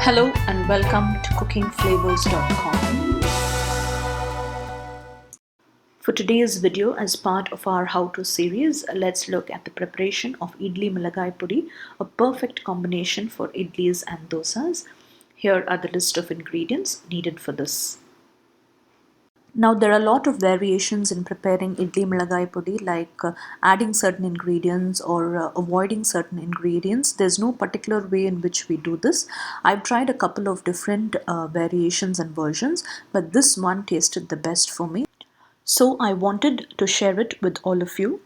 Hello and welcome to cookingflavors.com. For today's video, as part of our how to series, let's look at the preparation of Idli Milagai Podi, a perfect combination for idlis and dosas. Here are the list of ingredients needed for this. Now there are a lot of variations in preparing Idli Milagai Podi, like adding certain ingredients or avoiding certain ingredients. There's no particular way in which we do this. I've tried a couple of different variations and versions, but this one tasted the best for me. So I wanted to share it with all of you.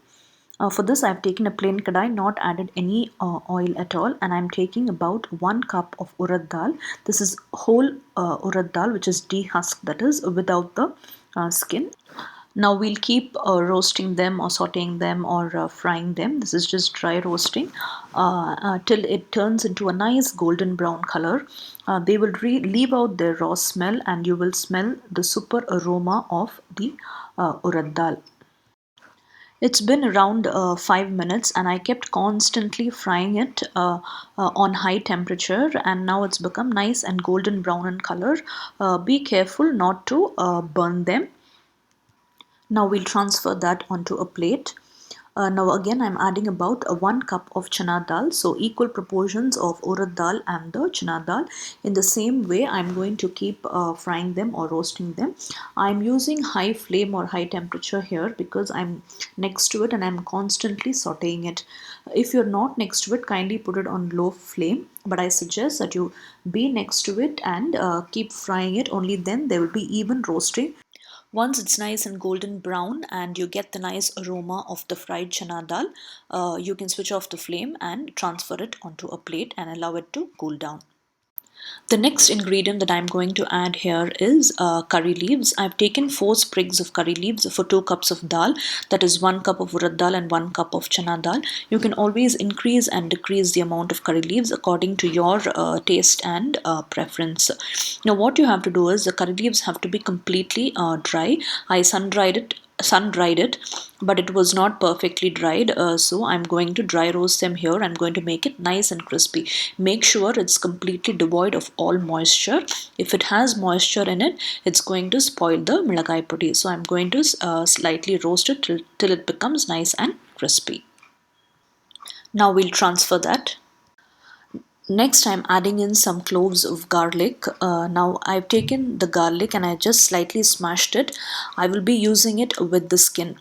For this, I've taken a plain kadai, not added any oil at all, and I'm taking about 1 cup of Urad Dal. This is whole Urad Dal, which is dehusked, that is, without the skin. Now we'll keep roasting them or sauteing them or frying them. This is just dry roasting till it turns into a nice golden brown color. They will leave out their raw smell, and you will smell the super aroma of the Urad Dal. It's been around 5 minutes, and I kept constantly frying it on high temperature, and now it's become nice and golden brown in color. Be careful not to burn them. Now we'll transfer that onto a plate. Now again I'm adding about 1 cup of Channa Dal, so equal proportions of Urad Dal and the Channa Dal. In the same way, I'm going to keep frying them or roasting them. I'm using high flame or high temperature here because I'm next to it and I'm constantly sauteing it. If you're not next to it, kindly put it on low flame, but I suggest that you be next to it and keep frying it. Only then there will be even roasting. Once it's nice and golden brown and you get the nice aroma of the fried chana dal, you can switch off the flame and transfer it onto a plate and allow it to cool down. The next ingredient that I'm going to add here is curry leaves. I've taken 4 sprigs of curry leaves for 2 cups of dal. That is 1 cup of urad dal and 1 cup of chana dal. You can always increase and decrease the amount of curry leaves according to your taste and preference. Now what you have to do is the curry leaves have to be completely dry. I sun dried it, but it was not perfectly dried, so I'm going to dry roast them here. I'm going to make it nice and crispy. Make sure it's completely devoid of all moisture. If it has moisture in it, it's going to spoil the milagai podi. So I'm going to slightly roast it till it becomes nice and crispy. Now we'll transfer that. Next, I'm adding in some cloves of garlic. Now I've taken the garlic and I just slightly smashed it. I will be using it with the skin.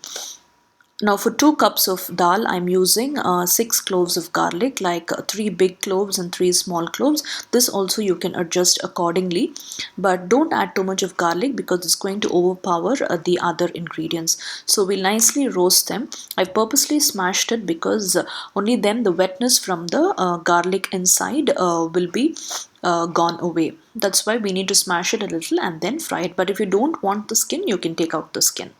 Now for 2 cups of dal, I'm using 6 cloves of garlic, like 3 big cloves and 3 small cloves. This also you can adjust accordingly, but don't add too much of garlic because it's going to overpower the other ingredients. So we'll nicely roast them. I've purposely smashed it because only then the wetness from the garlic inside will be gone away. That's why we need to smash it a little and then fry it. But if you don't want the skin, you can take out the skin.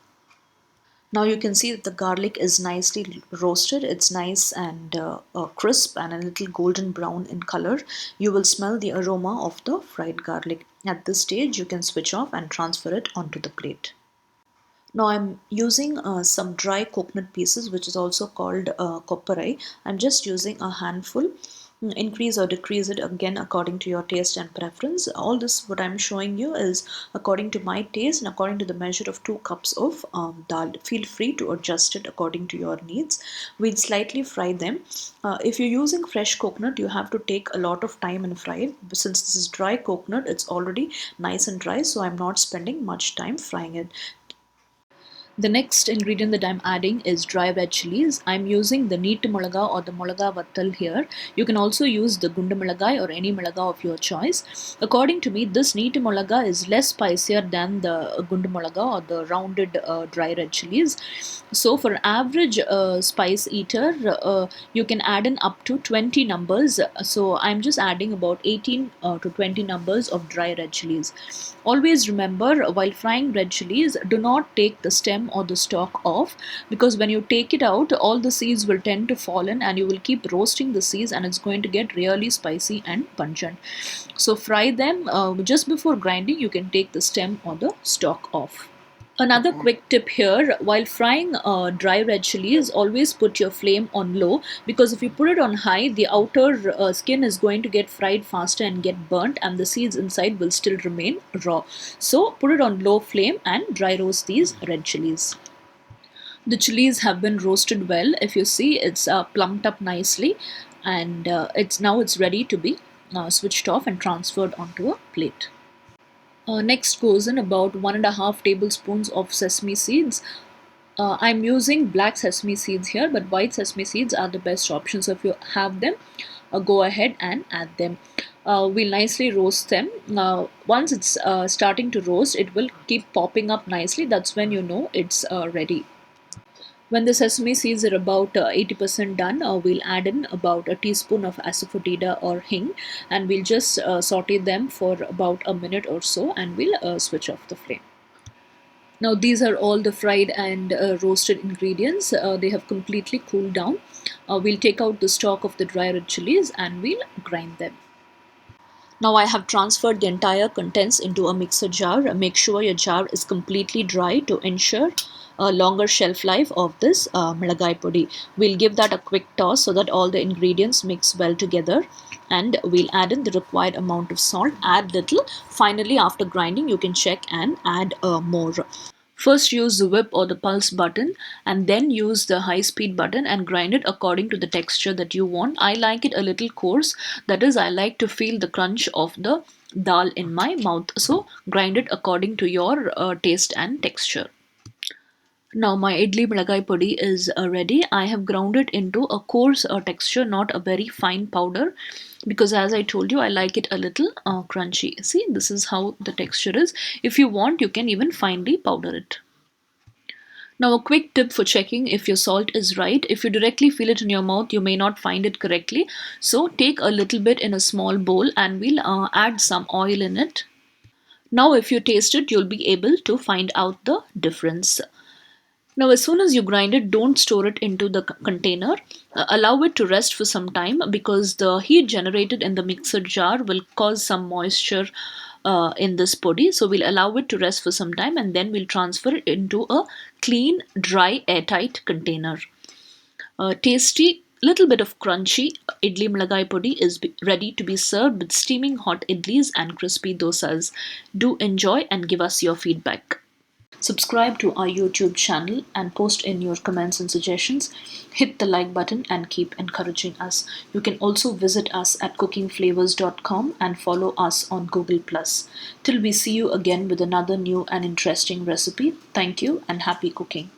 Now you can see that the garlic is nicely roasted. It's nice and crisp and a little golden brown in color. You will smell the aroma of the fried garlic. At this stage, you can switch off and transfer it onto the plate. Now I'm using some dry coconut pieces, which is also called kopparai. I'm just using a handful. Increase or decrease it again according to your taste and preference. All this what I'm showing you is according to my taste and according to the measure of 2 cups of dal. Feel free to adjust it according to your needs. We'll slightly fry them. If you're using fresh coconut, you have to take a lot of time and fry it. Since this is dry coconut, it's already nice and dry, so I'm not spending much time frying it. The next ingredient that I'm adding is dry red chilies. I'm using the neat mulaga or the mulaga vattal here. You can also use the gunda mulagai or any mulaga of your choice. According to me, this neat mulaga is less spicier than the gunda mulaga or the rounded dry red chilies. So for average spice eater, you can add in up to 20 numbers. So I'm just adding about 18 to 20 numbers of dry red chilies. Always remember, while frying red chilies, do not take the stem or the stalk off, because when you take it out, all the seeds will tend to fall in and you will keep roasting the seeds and it's going to get really spicy and pungent. So fry them just before grinding. You can take the stem or the stalk off. Another quick tip here, while frying dry red chilies, always put your flame on low, because if you put it on high, the outer skin is going to get fried faster and get burnt, and the seeds inside will still remain raw. So put it on low flame and dry roast these red chilies. The chilies have been roasted well. If you see, it's plumped up nicely, and it's ready to be switched off and transferred onto a plate. Next goes in about 1.5 tablespoons of sesame seeds. I'm using black sesame seeds here, but white sesame seeds are the best option. So if you have them, go ahead and add them. We'll nicely roast them. Once it's starting to roast, it will keep popping up nicely. That's when you know it's ready. When the sesame seeds are about 80% done, we'll add in about a teaspoon of Asafoetida or Hing, and we'll just saute them for about a minute or so, and we'll switch off the flame. Now these are all the fried and roasted ingredients. They have completely cooled down. We'll take out the stalk of the dry red chilies and we'll grind them. Now I have transferred the entire contents into a mixer jar. Make sure your jar is completely dry to ensure a longer shelf life of this Milagai Podi. We'll give that a quick toss so that all the ingredients mix well together, and we'll add in the required amount of salt. Add little. Finally, after grinding, you can check and add more. First use the whip or the pulse button, and then use the high speed button and grind it according to the texture that you want. I like it a little coarse, that is, I like to feel the crunch of the dal in my mouth. So grind it according to your taste and texture. Now my idli milagai podi is ready. I have ground it into a coarse texture, not a very fine powder, because as I told you, I like it a little crunchy. See, this is how the texture is. If you want, you can even finely powder it. Now, a quick tip for checking if your salt is right. If you directly feel it in your mouth, you may not find it correctly. So, take a little bit in a small bowl and we'll add some oil in it. Now, if you taste it, you'll be able to find out the difference. Now, as soon as you grind it, don't store it into the container. Allow it to rest for some time, because the heat generated in the mixer jar will cause some moisture in this podi. So we'll allow it to rest for some time, and then we'll transfer it into a clean, dry, airtight container. Tasty, little bit of crunchy idli milagai podi is ready to be served with steaming hot idlis and crispy dosas. Do enjoy and give us your feedback. Subscribe to our YouTube channel and post in your comments and suggestions. Hit the like button and keep encouraging us. You can also visit us at cookingflavors.com and follow us on Google+. Till we see you again with another new and interesting recipe, thank you and happy cooking.